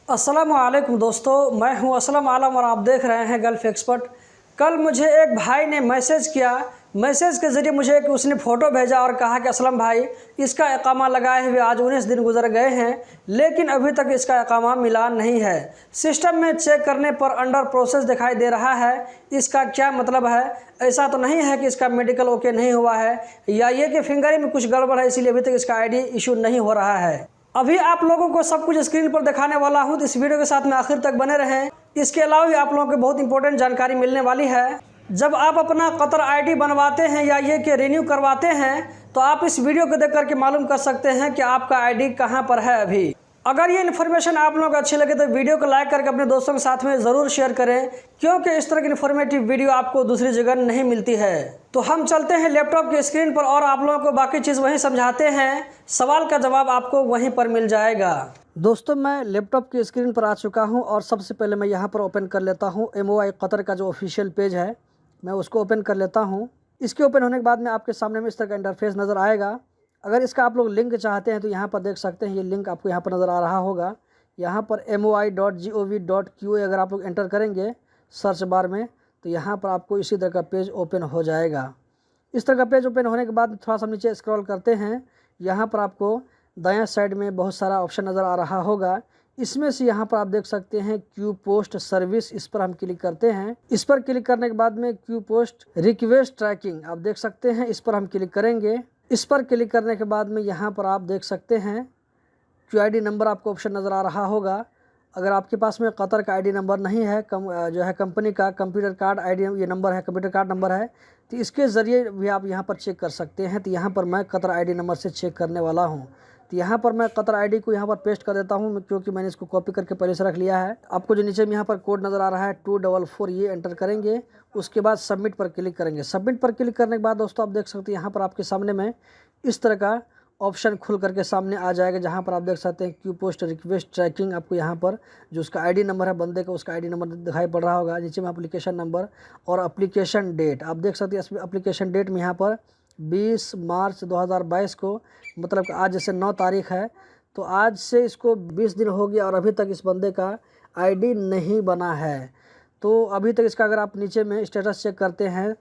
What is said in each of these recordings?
अस्सलामुअलैकुम दोस्तों, मैं हूं असलम आलम और आप देख रहे हैं गल्फ़ एक्सपर्ट। कल मुझे एक भाई ने मैसेज किया। मैसेज के ज़रिए मुझे एक उसने फ़ोटो भेजा और कहा कि असलम भाई, इसका इकामा लगाए हुए आज 19 दिन गुजर गए हैं, लेकिन अभी तक इसका इकामा मिला नहीं है। सिस्टम में चेक करने पर अंडर प्रोसेस दिखाई दे रहा है। इसका क्या मतलब है? ऐसा तो नहीं है कि इसका मेडिकल ओके नहीं हुआ है, या ये कि फिंगरिंग में कुछ गड़बड़ है इसीलिए अभी तक इसका आईडी इशू नहीं हो रहा है। अभी आप लोगों को सब कुछ स्क्रीन पर दिखाने वाला हूं, तो इस वीडियो के साथ में आखिर तक बने रहें। इसके अलावा भी आप लोगों को बहुत इंपॉर्टेंट जानकारी मिलने वाली है। जब आप अपना कतर आईडी बनवाते हैं या ये कि रिन्यू करवाते हैं, तो आप इस वीडियो को देख करके मालूम कर सकते हैं कि आपका आईडी कहां पर है अभी। अगर ये इन्फॉर्मेशन आप लोगों को अच्छी लगे तो वीडियो को लाइक करके अपने दोस्तों के साथ में ज़रूर शेयर करें, क्योंकि इस तरह की इन्फॉर्मेटिव वीडियो आपको दूसरी जगह नहीं मिलती है। तो हम चलते हैं लैपटॉप की स्क्रीन पर और आप लोगों को बाकी चीज़ वहीं समझाते हैं। सवाल का जवाब आपको वहीं पर मिल जाएगा। दोस्तों, मैं लैपटॉप की स्क्रीन पर आ चुका हूं और सबसे पहले मैं यहां पर ओपन कर लेता हूं MOI कतर का जो ऑफिशियल पेज है, मैं उसको ओपन कर लेता हूं। इसके ओपन होने के बाद में आपके सामने में इस तरह का इंटरफेस नज़र आएगा। अगर इसका आप लोग लिंक चाहते हैं तो यहाँ पर देख सकते हैं, ये लिंक आपको यहाँ पर नज़र आ रहा होगा। यहाँ पर moi.gov.qa अगर आप लोग एंटर करेंगे सर्च बार में, तो यहाँ पर आपको इसी तरह का पेज ओपन हो जाएगा। इस तरह का पेज ओपन होने के बाद थोड़ा सा नीचे स्क्रॉल करते हैं। यहाँ पर आपको दायां साइड में बहुत सारा ऑप्शन नज़र आ रहा होगा। इसमें से यहाँ पर आप देख सकते हैं क्यू पोस्ट सर्विस, इस पर हम क्लिक करते हैं। इस पर क्लिक करने के बाद में क्यू पोस्ट रिक्वेस्ट ट्रैकिंग आप देख सकते हैं, इस पर हम क्लिक करेंगे। इस पर क्लिक करने के बाद में यहाँ पर आप देख सकते हैं QID नंबर आपको ऑप्शन नज़र आ रहा होगा। अगर आपके पास में कतर का आईडी नंबर नहीं है, जो है कंपनी का कंप्यूटर कार्ड आईडी ये नंबर है, कंप्यूटर कार्ड नंबर है, तो इसके ज़रिए भी आप यहाँ पर चेक कर सकते हैं। तो यहाँ पर मैं कतर आईडी नंबर से चेक करने वाला हूँ। तो यहाँ पर मैं कतर आईडी को यहाँ पर पेस्ट कर देता हूँ, क्योंकि मैंने इसको कॉपी करके पहले से रख लिया है। आपको जो नीचे में यहाँ पर कोड नज़र आ रहा है 244, ये एंटर करेंगे। उसके बाद सबमिट पर क्लिक करेंगे। सबमिट पर क्लिक करने के बाद दोस्तों आप देख सकते हैं यहाँ पर आपके सामने में इस तरह का ऑप्शन खुल करके सामने आ जाएगा, जहाँ पर आप देख सकते हैं क्यू पोस्ट रिक्वेस्ट ट्रैकिंग। आपको यहाँ पर जो उसका आईडी नंबर है बंदे का, उसका आईडी नंबर दिखाई पड़ रहा होगा। नीचे में एप्लीकेशन नंबर और एप्लीकेशन डेट आप देख सकते हैं। इसमें एप्लीकेशन डेट में यहाँ पर 20 मार्च 2022 को, मतलब कि आज जैसे 9 तारीख है, तो आज से इसको 20 दिन हो गया और अभी तक इस बंदे का आईडी नहीं बना है। तो अभी तक इसका अगर आप नीचे में स्टेटस चेक करते हैं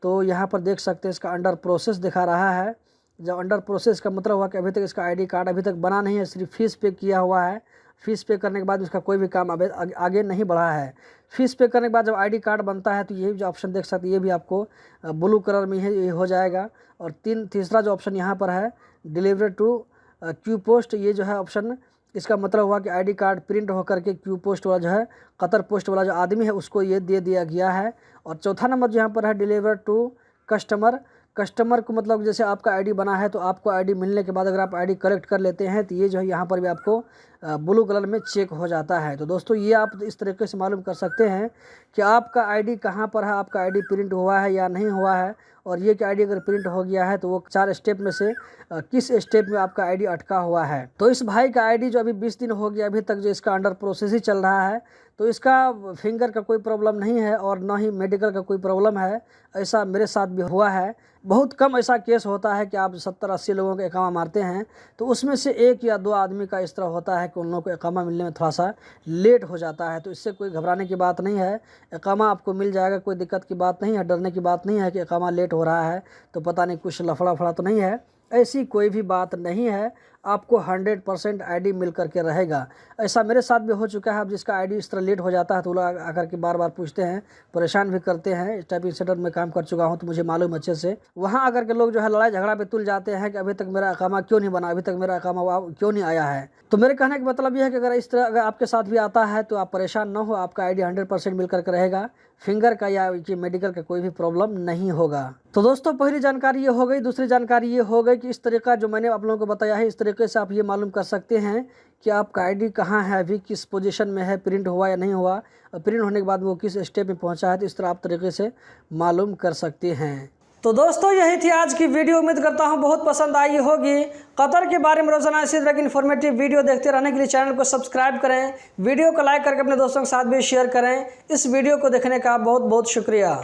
तो यहाँ पर देख सकते हैं इसका अंडर प्रोसेस दिखा रहा है। जब अंडर प्रोसेस का मतलब हुआ कि अभी तक इसका आईडी कार्ड अभी तक बना नहीं है, सिर्फ फीस पे किया हुआ है। फीस पे करने के बाद इसका कोई भी काम आगे नहीं बढ़ा है। फीस पे करने के बाद जब आईडी कार्ड बनता है तो ये जो ऑप्शन देख सकते हैं, ये भी आपको ब्लू कलर में है, ये हो जाएगा। और तीसरा जो ऑप्शन यहाँ पर है डिलीवरी टू क्यू पोस्ट, ये जो है ऑप्शन, इसका मतलब हुआ कि आईडी कार्ड प्रिंट होकर के क्यू पोस्ट वाला जो है, कतर पोस्ट वाला जो आदमी है, उसको ये दे दिया गया है। और चौथा नंबर जो यहाँ पर है डिलीवर टू कस्टमर। कस्टमर को मतलब जैसे आपका आईडी बना है तो आपको आईडी मिलने के बाद अगर आप आईडी कलेक्ट कर लेते हैं तो ये जो है यहाँ पर भी आपको ब्लू कलर में चेक हो जाता है। तो दोस्तों, ये आप इस तरीके से मालूम कर सकते हैं कि आपका आईडी कहाँ पर है, आपका आईडी प्रिंट हुआ है या नहीं हुआ है। और ये कि आईडी अगर प्रिंट हो गया है तो वो 4 स्टेप में से किस स्टेप में आपका आईडी अटका हुआ है। तो इस भाई का आईडी जो अभी 20 दिन हो गया, अभी तक जो इसका अंडर प्रोसेस ही चल रहा है, तो इसका फिंगर का कोई प्रॉब्लम नहीं है और ना ही मेडिकल का कोई प्रॉब्लम है। ऐसा मेरे साथ भी हुआ है। बहुत कम ऐसा केस होता है कि आप 70-80 लोगों का इकामा मारते हैं तो उसमें से 1 या 2 आदमी का इस तरह होता है कि उन लोगों को इकामा मिलने में थोड़ा सा लेट हो जाता है। तो इससे कोई घबराने की बात नहीं है, इकामा आपको मिल जाएगा, कोई दिक्कत की बात नहीं है, डरने की बात नहीं है कि इकामा लेट हो रहा है तो पता नहीं कुछ लफड़ा तो नहीं है। ऐसी कोई भी बात नहीं है, आपको 100% आईडी मिल करके रहेगा। ऐसा मेरे साथ भी हो चुका है। अब जिसका आईडी इस तरह लेट हो जाता है तो लोग आकर के बार बार पूछते हैं, परेशान भी करते हैं। टाइपिंग सेंटर में काम कर चुका हूं तो मुझे मालूम अच्छे से। वहां आकर के लोग जो है लड़ाई झगड़ा पे तुल जाते हैं कि अभी तक मेरा इकामा क्यों नहीं बना, अभी तक मेरा इकामा क्यों नहीं आया है। तो मेरे कहने का मतलब यह है कि अगर इस तरह अगर आपके साथ भी आता है तो आप परेशान न हो, आपका आईडी 100% मिल करके रहेगा। फिंगर का या मेडिकल का कोई भी प्रॉब्लम नहीं होगा। तो दोस्तों, पहली जानकारी ये हो गई। दूसरी जानकारी ये हो गई कि इस तरीका जो मैंने आप लोगों को बताया है, इस तरीके से आप ये मालूम कर सकते हैं कि आपका आईडी कहाँ है, अभी किस पोजीशन में है, प्रिंट हुआ या नहीं हुआ, और प्रिंट होने के बाद वो किस स्टेप में पहुँचा है। तो इस तरह आप तरीके से मालूम कर सकते हैं। तो दोस्तों, यही थी आज की वीडियो। उम्मीद करता हूं बहुत पसंद आई होगी। कतर के बारे में रोजाना इसी तरह की इन्फॉर्मेटिव वीडियो देखते रहने के लिए चैनल को सब्सक्राइब करें, वीडियो को लाइक करके अपने दोस्तों के साथ भी शेयर करें। इस वीडियो को देखने का बहुत बहुत शुक्रिया।